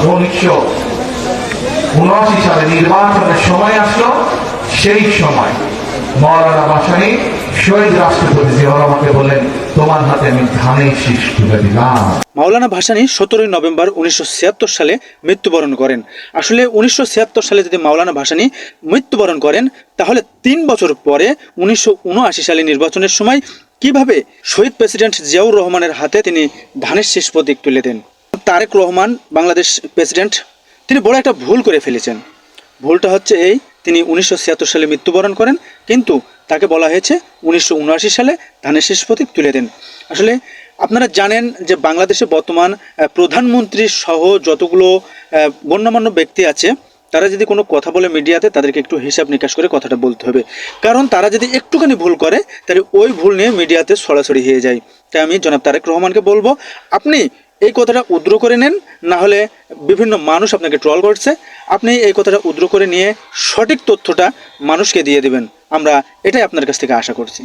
1979 সালে নির্বাচনের সময় আসলো, সেই সময় মাওলানা ভাসানী শহীদ রাষ্ট্রপতি জিয়াউর রহমানকে বললেন, তোমার হাতে আমি ধানের শীষ তুলে দিলাম। মাওলানা ভাসানী 17 নভেম্বর 1976 সালে মৃত্যুবরণ করেন। আসলে 1976 সালে যদি মাওলানা ভাসানী মৃত্যুবরণ করেন, তাহলে 3 বছর পরে 1979 সালে নির্বাচনের সময় কিভাবে শহীদ প্রেসিডেন্ট জিয়াউর রহমানের হাতে তিনি ধানের শীষ প্রতীক তুলে দেন। তারেক রহমান বাংলাদেশ প্রেসিডেন্ট, তিনি বড় একটা ভুল করে ফেলেছেন। ভুলটা হচ্ছে এই, তিনি 1976 সালে মৃত্যুবরণ করেন, কিন্তু তাকে বলা হয়েছে 1979 সালে ধানের শীষ প্রতীক তুলে দেন। আসলে আপনারা জানেন যে বাংলাদেশে বর্তমান প্রধানমন্ত্রী সহ যতগুলো গণ্যমান্য ব্যক্তি আছে, তারা যদি কোনো কথা বলে মিডিয়াতে, তাদেরকে একটু হিসাব নিকাশ করে কথাটা বলতে হবে। কারণ তারা যদি একটুখানি ভুল করে, তাহলে ওই ভুল নিয়ে মিডিয়াতে ছড়াছড়ি হয়ে যায়। তাই আমি জনাব তারেক রহমানকে বলবো, আপনি এই কথাটা উদ্র করে নেন, না হলে বিভিন্ন মানুষ আপনাকে ট্রল করছে, আপনি এই কথাটা উদ্র করে নিয়ে সঠিক তথ্যটা মানুষকে দিয়ে দিবেন। আমরা এটাই আপনার কাছ থেকে আশা করছি।